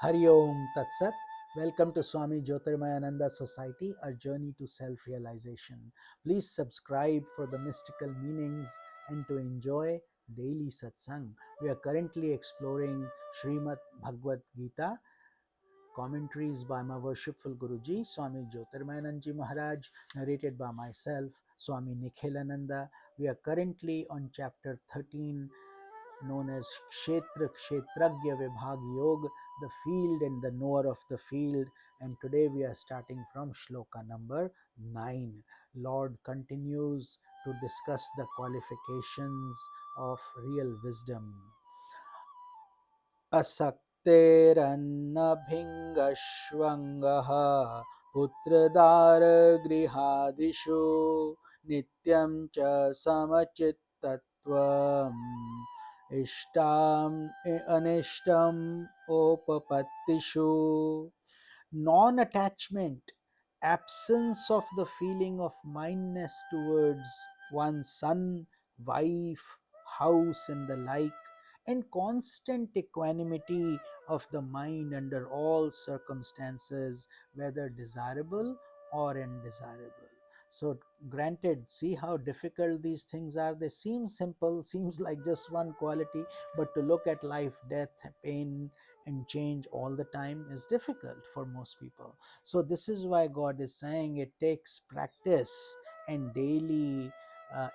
Hari Om Tat Sat. Welcome to Swami Jyotirmayananda Society, a journey to self-realization. Please subscribe for the mystical meanings and to enjoy daily satsang. We are currently exploring Srimad Bhagavad Gita, commentaries by my worshipful Guruji, Swami Jyotirmayananda Maharaj, narrated by myself, Swami Nikhilananda. We are currently on chapter 13, known as Kshetragya Vibhag Yog, the field and the knower of the field. And today we are starting from Shloka number 9. Lord continues to discuss the qualifications of real wisdom. Asakterannabhingashvangaha putradara grihadishu nityam cha samachittatvam ishtam anishtam opapattishu. Non-attachment, absence of the feeling of mindness towards one's son, wife, house and the like, and constant equanimity of the mind under all circumstances, whether desirable or undesirable. So granted, see how difficult these things are. They seem simple, seems like just one quality, but to look at life, death, pain and change all the time is difficult for most people. So this is why God is saying it takes practice and daily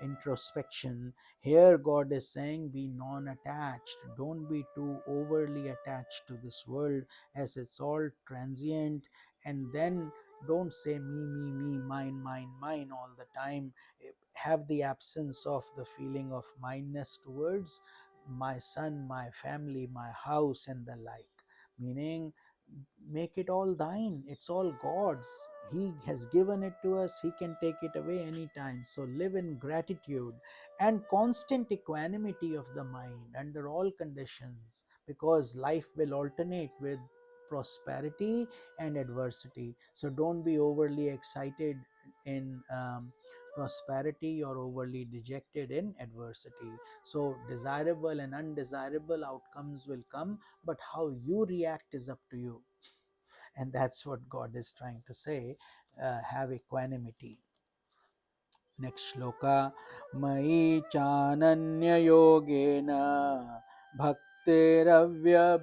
introspection. Here God is saying be non-attached, don't be too overly attached to this world, as it's all transient. And then don't say me, mine all the time. Have the absence of the feeling of mindness towards my son, my family, my house and the like. Meaning, make it all thine, it's all God's. He has given it to us, He can take it away anytime. So live in gratitude and constant equanimity of the mind under all conditions, because life will alternate with prosperity and adversity. So don't be overly excited in prosperity or overly dejected in adversity. So desirable and undesirable outcomes will come, but how you react is up to you. And that's what God is trying to say. Have equanimity. Next shloka. Mai chananya yogena bhaktiravya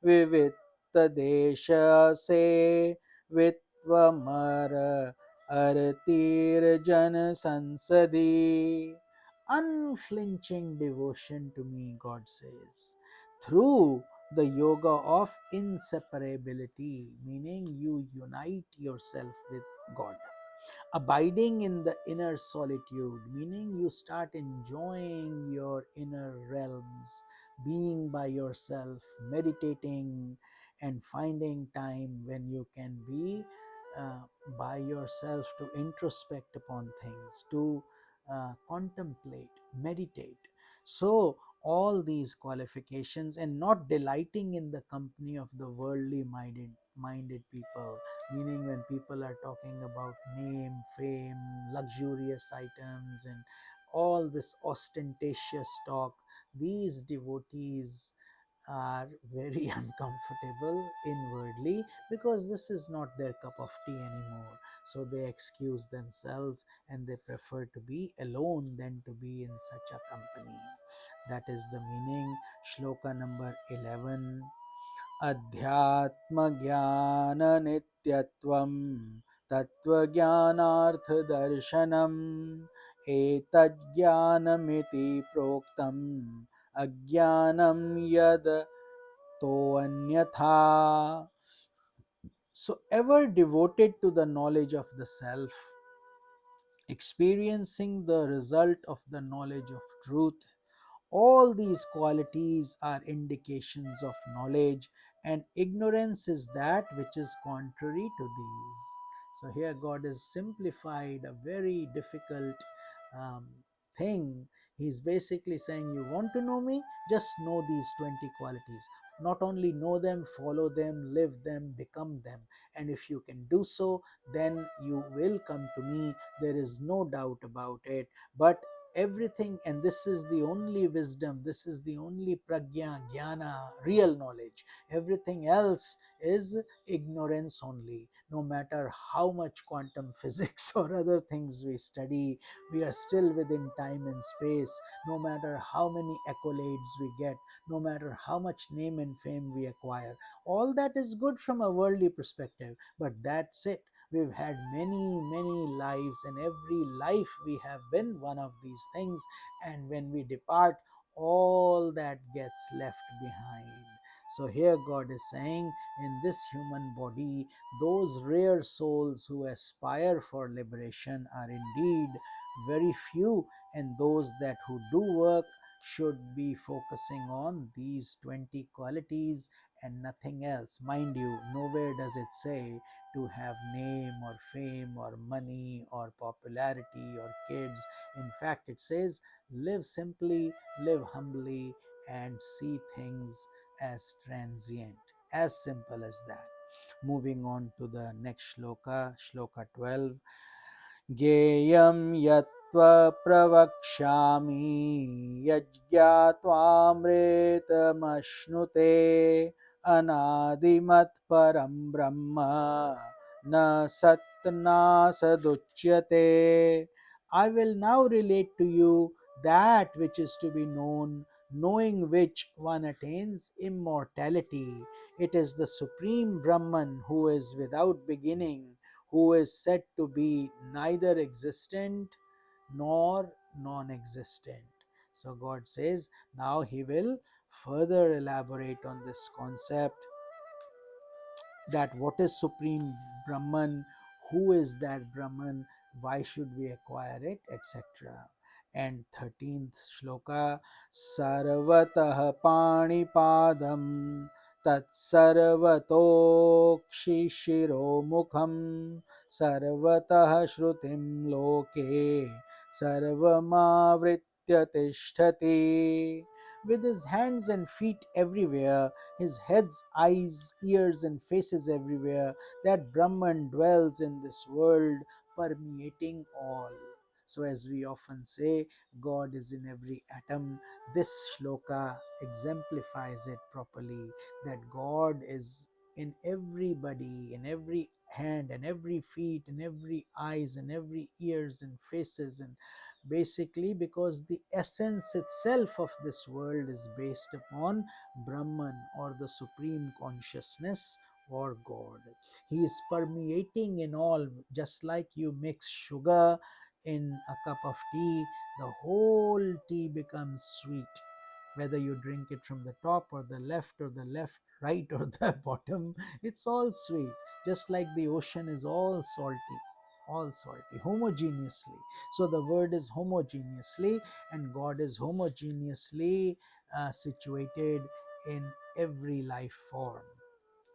vivitta desha se vitvamara artir jan sansadi. Unflinching devotion to me, God says, through the yoga of inseparability, meaning you unite yourself with God. Abiding in the inner solitude, meaning you start enjoying your inner realms, being by yourself, meditating, and finding time when you can be uh, by yourself to introspect upon things, to contemplate, meditate. So all these qualifications, and not delighting in the company of the worldly minded people, meaning when people are talking about name, fame, luxurious items and all this ostentatious talk, these devotees are very uncomfortable inwardly, because this is not their cup of tea anymore. So they excuse themselves and they prefer to be alone than to be in such a company. That is the meaning. Shloka number 11. अध्यात्मज्ञाननित्यत्वं तत्त्वज्ञानार्थदर्शनम् एतज्ज्ञानमिति प्रोक्तम् अज्ञानं यद् तोऽन्यथा. So ever devoted to the knowledge of the self, experiencing the result of the knowledge of truth, all these qualities are indications of knowledge, and ignorance is that which is contrary to these. So here God has simplified a very difficult um, thing. He's basically saying, you want to know me, just know these 20 qualities. Not only know them, follow them, live them, become them. And if you can do so, then you will come to me. There is no doubt about it. But everything, and this is the only wisdom, this is the only pragya, jnana, real knowledge. Everything else is ignorance only. No matter how much quantum physics or other things we study, we are still within time and space. No matter how many accolades we get, no matter how much name and fame we acquire, all that is good from a worldly perspective, but that's it. We've had many lives, and every life we have been one of these things, and when we depart, all that gets left behind. So here God is saying, in this human body, those rare souls who aspire for liberation are indeed very few, and those that who do work should be focusing on these 20 qualities and nothing else. Mind you, nowhere does it say to have name or fame or money or popularity or kids. In fact, it says live simply, live humbly, and see things as transient. As simple as that. Moving on to the next shloka, shloka 12. ज्ञेयं यत्त्व प्रवक्ष्यामि यज्ञात्वामृतमश्नुते अनादिमत्परं ब्रह्म न सत्नासदुच्यते. I will now relate to you that which is to be known, knowing which one attains immortality. It is the Supreme Brahman who is without beginning, who is said to be neither existent nor non existent. So God says now He will further elaborate on this concept, that what is Supreme Brahman, who is that Brahman, why should we acquire it, etc. And 13th shloka, Sarvatah Panipadam Tat Sarvatokshi Shiro Mukham Sarvatah Shrutim Loke Sarvamavritya Tishtati. With his hands and feet everywhere, his heads, eyes, ears, and faces everywhere, that Brahman dwells in this world, permeating all. So, as we often say, God is in every atom. This shloka exemplifies it properly, that God is in everybody, in every hand, and every feet, and every eyes, and every ears and faces, and basically because the essence itself of this world is based upon Brahman, or the supreme consciousness, or God. He is permeating in all, just like you mix sugar in a cup of tea, the whole tea becomes sweet. Whether you drink it from the top or the left, right, or the bottom, it's all sweet. Just like the ocean is all salty, homogeneously. So the word is homogeneously, and God is homogeneously situated in every life form.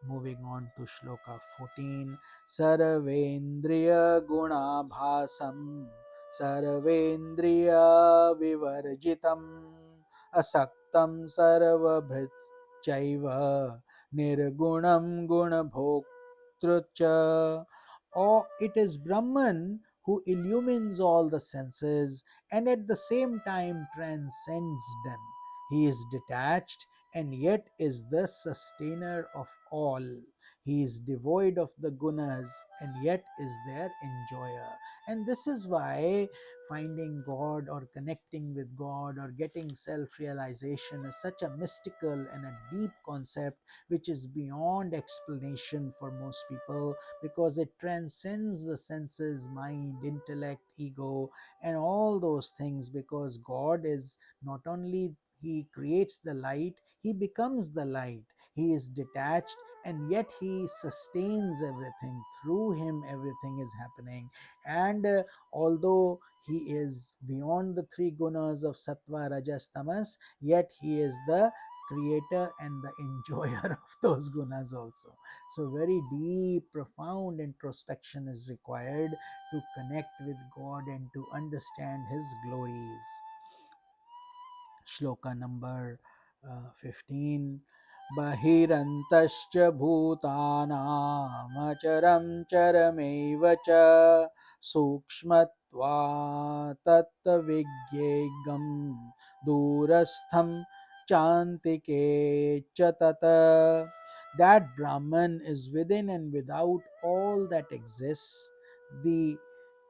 Moving on to shloka 14. Sarvendriya gunabhasam sarvendriya vivarjitam asaktam sarvabhritchaiva nirgunam gunabhoktrucha. Or it is Brahman who illumines all the senses and at the same time transcends them. He is detached and yet is the sustainer of all. He is devoid of the gunas and yet is their enjoyer. And this is why finding God or connecting with God or getting self realization is such a mystical and a deep concept which is beyond explanation for most people, because it transcends the senses, mind, intellect, ego, and all those things. Because God is not only He creates the light, He becomes the light. He is detached and yet He sustains everything. Through Him, everything is happening. And although He is beyond the three gunas of sattva, rajas, tamas, yet He is the creator and the enjoyer of those gunas also. So, very deep, profound introspection is required to connect with God and to understand His glories. Shloka number 15. बहिरन्तश्च भूतानामचरं चरमेव च सूक्ष्मत्वात् तत्त्वविज्ञेयं दूरस्थं चान्तिके च तत्. That Brahman is within and without all that exists, the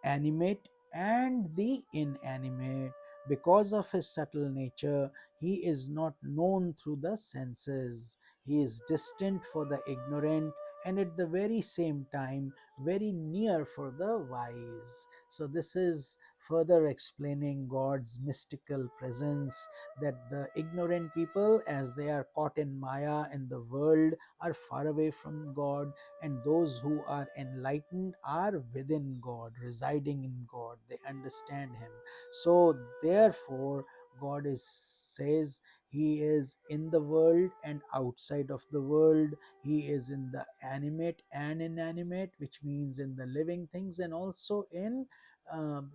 animate and the inanimate. Because of his subtle nature, he is not known through the senses. He is distant for the ignorant and at the very same time very near for the wise. So, this is further explaining God's mystical presence, that the ignorant people, as they are caught in Maya in the world, are far away from God, and those who are enlightened are within God, residing in God. They understand Him. So, therefore, God is says He is in the world and outside of the world. He is in the animate and inanimate, which means in the living things and also in um,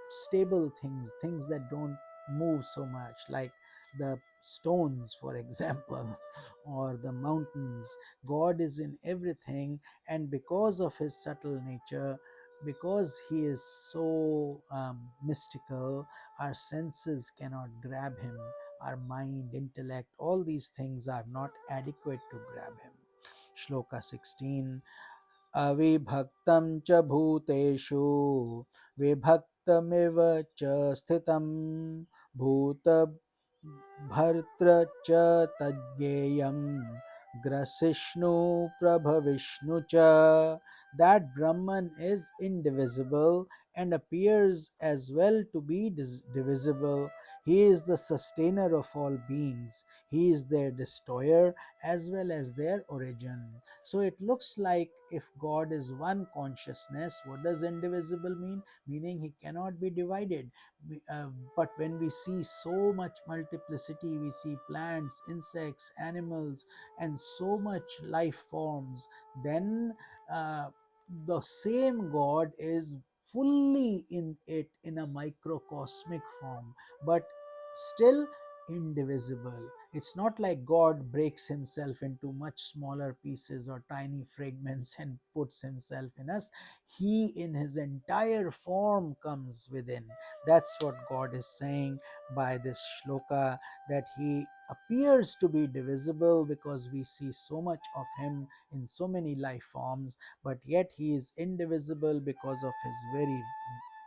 stable things, things that don't move so much, like the stones, for example, or the mountains. God is in everything, and because of his subtle nature, because he is so mystical, our senses cannot grab him. Our mind, intellect, all these things are not adequate to grab him. Shloka 16. अविभक्तं च भूतेषु विभक्तमिव च स्थितं भूतभर्तृ च तज्ज्ञेयं ग्रसिष्णु प्रभविष्णु च. That Brahman is indivisible and appears as well to be divisible. He is the sustainer of all beings. He is their destroyer as well as their origin. So it looks like if God is one consciousness, what does indivisible mean? Meaning he cannot be divided. But when we see so much multiplicity, we see plants, insects, animals, and so much life forms, then uh, the same God is fully in it in a microcosmic form, but still indivisible. It's not like God breaks himself into much smaller pieces or tiny fragments and puts himself in us. He, in his entire form, comes within. That's what God is saying by this shloka, that he appears to be divisible because we see so much of him in so many life forms, but yet he is indivisible because of his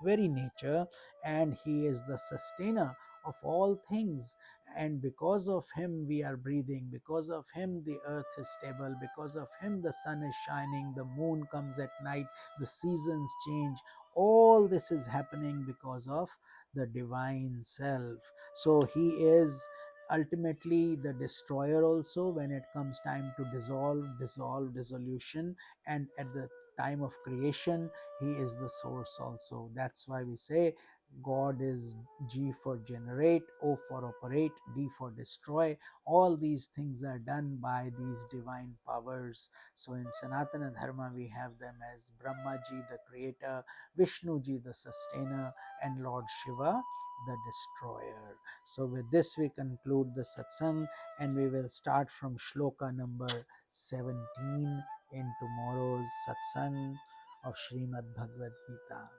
very nature, and he is the sustainer of all things. And because of him we are breathing, because of him the earth is stable, because of him the sun is shining, the moon comes at night, the seasons change. All this is happening because of the divine self. So he is ultimately the destroyer also when it comes time to dissolution, and at the time of creation he is the source also. That's why we say God is G for generate, O for operate, D for destroy. All these things are done by these divine powers. So in Sanatana Dharma, we have them as Brahma Ji, the creator, Vishnu Ji, the sustainer, and Lord Shiva, the destroyer. So with this, we conclude the satsang, and we will start from shloka number 17 in tomorrow's satsang of Srimad Bhagavad Gita.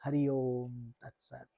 Hari Om Tat Sat.